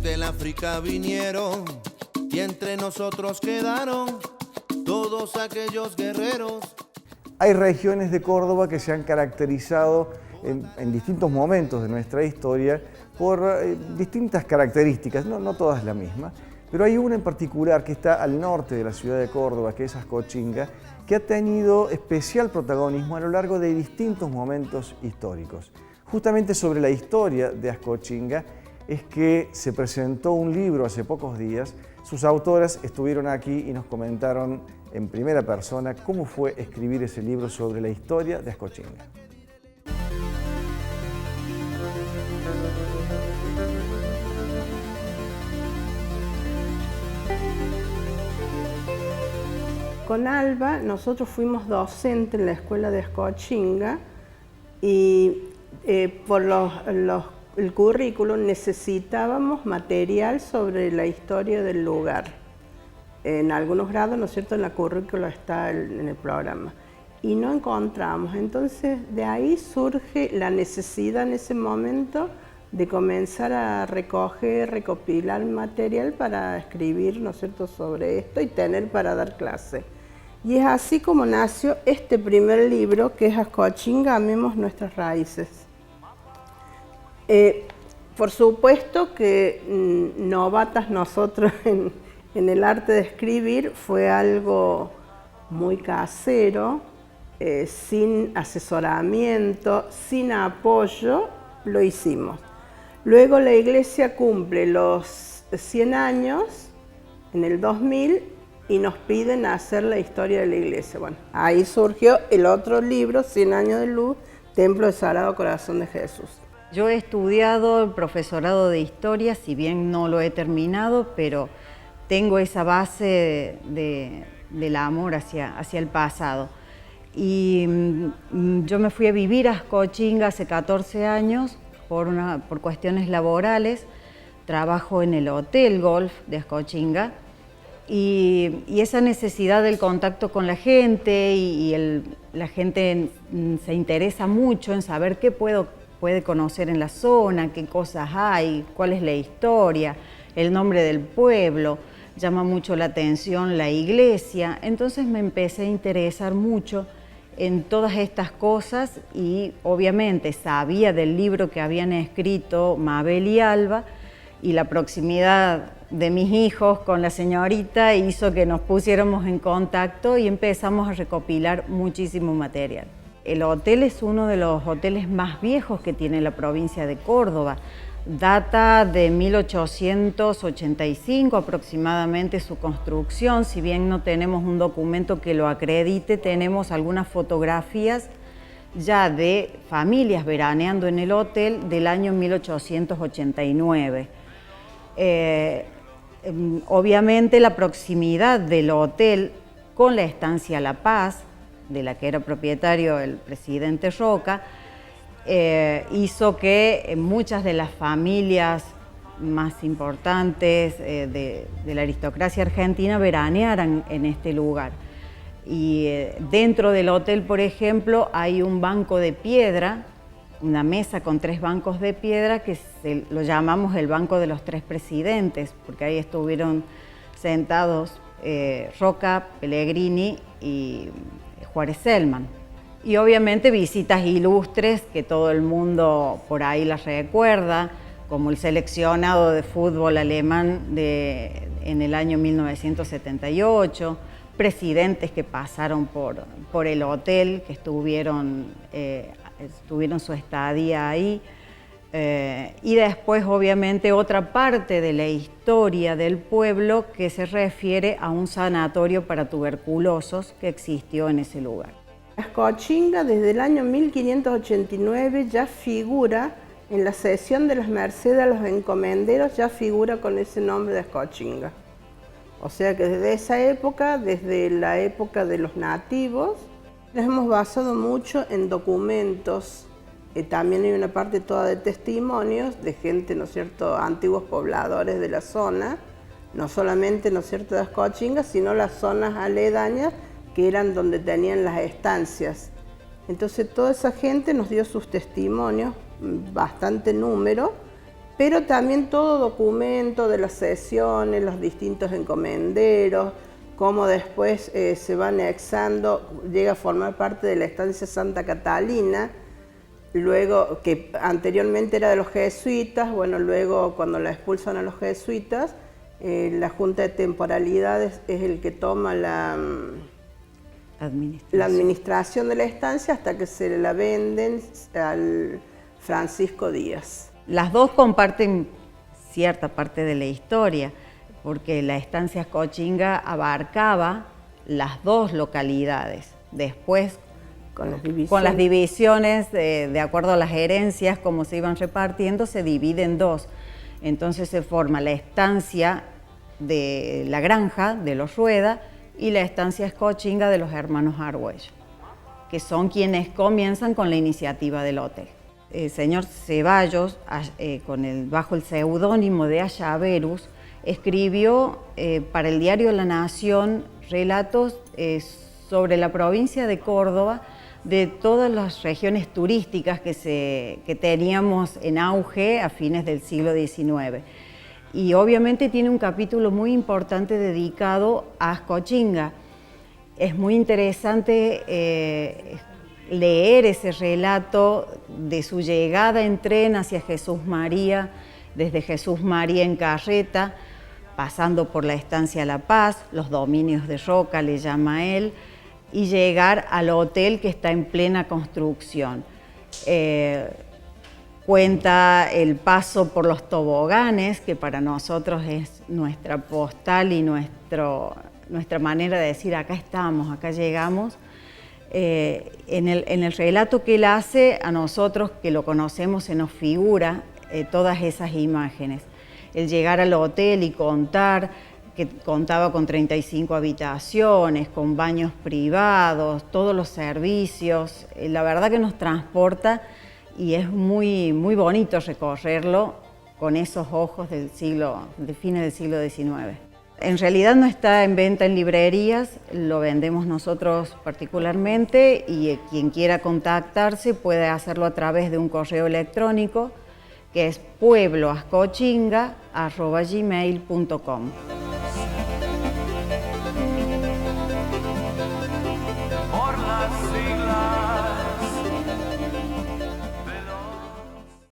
Desde el África vinieron y entre nosotros quedaron todos aquellos guerreros. Hay regiones de Córdoba que se han caracterizado en distintos momentos de nuestra historia por distintas características, no todas la misma, pero hay una en particular que está al norte de la ciudad de Córdoba, que es Ascochinga, que ha tenido especial protagonismo a lo largo de distintos momentos históricos. Justamente sobre la historia de Ascochinga es que se presentó un libro hace pocos días. Sus autoras estuvieron aquí y nos comentaron en primera persona cómo fue escribir ese libro sobre la historia de Ascochinga. Con Alba nosotros fuimos docentes en la escuela de Ascochinga y por el currículum necesitábamos material sobre la historia del lugar. En algunos grados, ¿no es cierto?, en la currícula está en el programa. Y no encontramos, entonces de ahí surge la necesidad en ese momento de comenzar a recoger, recopilar material para escribir, ¿no es cierto?, sobre esto y tener para dar clase. Y es así como nació este primer libro, que es Ascochinga, amemos nuestras raíces. Por supuesto que novatas nosotros en el arte de escribir fue algo muy casero, sin asesoramiento, sin apoyo, lo hicimos. Luego la iglesia cumple los 100 años en el 2000 y nos piden hacer la historia de la iglesia. Bueno, ahí surgió el otro libro, 100 años de luz, Templo del Sagrado Corazón de Jesús. Yo he estudiado el profesorado de historia, si bien no lo he terminado, pero tengo esa base del amor hacia el pasado. Y yo me fui a vivir a Ascochinga hace 14 años por cuestiones laborales. Trabajo en el Hotel Golf de Ascochinga y esa necesidad del contacto con la gente la gente se interesa mucho en saber qué puede conocer en la zona, qué cosas hay, cuál es la historia, el nombre del pueblo. Llama mucho la atención la iglesia, entonces me empecé a interesar mucho en todas estas cosas y obviamente sabía del libro que habían escrito Mabel y Alba y la proximidad de mis hijos con la señorita hizo que nos pusiéramos en contacto y empezamos a recopilar muchísimo material. El hotel es uno de los hoteles más viejos que tiene la provincia de Córdoba. Data de 1885 aproximadamente su construcción. Si bien no tenemos un documento que lo acredite, tenemos algunas fotografías ya de familias veraneando en el hotel del año 1889. Obviamente la proximidad del hotel con la estancia La Paz, de la que era propietario el presidente Roca, hizo que muchas de las familias más importantes de la aristocracia argentina veranearan en este lugar. Y dentro del hotel, por ejemplo, hay un banco de piedra, una mesa con 3 bancos de piedra que lo llamamos el Banco de los 3 Presidentes, porque ahí estuvieron sentados Roca, Pellegrini y Juárez Celman. Y obviamente visitas ilustres que todo el mundo por ahí las recuerda, como el seleccionado de fútbol alemán en el año 1978, presidentes que pasaron por el hotel, que tuvieron su estadía ahí. Y después, obviamente, otra parte de la historia del pueblo que se refiere a un sanatorio para tuberculosos que existió en ese lugar. Ascochinga desde el año 1589 ya figura en la cesión de las mercedes a los encomenderos, ya figura con ese nombre de Ascochinga. O sea que desde esa época, desde la época de los nativos, nos hemos basado mucho en documentos. También hay una parte toda de testimonios de gente, ¿no es cierto?, antiguos pobladores de la zona, no solamente, ¿no es cierto?, de Ascochinga, sino las zonas aledañas que eran donde tenían las estancias. Entonces toda esa gente nos dio sus testimonios, bastante número, pero también todo documento de las sesiones, los distintos encomenderos, cómo después se va anexando, llega a formar parte de la estancia Santa Catalina, luego que anteriormente era de los jesuitas, bueno, luego cuando la expulsan a los jesuitas, la Junta de Temporalidades es el que toma la administración de la estancia hasta que se la venden al Francisco Díaz. Las dos comparten cierta parte de la historia, porque la estancia Escochinga abarcaba las dos localidades. Después, con las divisiones, de acuerdo a las herencias, como se iban repartiendo, se divide en dos. Entonces se forma la estancia de la granja de los Rueda y la estancia Escochinga de los hermanos Argüello, que son quienes comienzan con la iniciativa del hotel. El señor Ceballos, bajo el seudónimo de Ayaverus, escribió para el diario La Nación relatos sobre la provincia de Córdoba, de todas las regiones turísticas que teníamos en auge a fines del siglo XIX. Y obviamente tiene un capítulo muy importante dedicado a Escochinga. Es muy interesante leer ese relato de su llegada en tren hacia Jesús María, desde Jesús María en carreta, pasando por la estancia La Paz, los dominios de Roca le llama él, y llegar al hotel que está en plena construcción. Cuenta el paso por los toboganes, que para nosotros es nuestra postal y nuestra manera de decir acá estamos, acá llegamos. En el relato que él hace, a nosotros que lo conocemos se nos figura todas esas imágenes. El llegar al hotel y contar que contaba con 35 habitaciones, con baños privados, todos los servicios. La verdad que nos transporta y es muy, muy bonito recorrerlo con esos ojos de fines del siglo XIX. En realidad no está en venta en librerías, lo vendemos nosotros particularmente y quien quiera contactarse puede hacerlo a través de un correo electrónico que es puebloascochinga@gmail.com.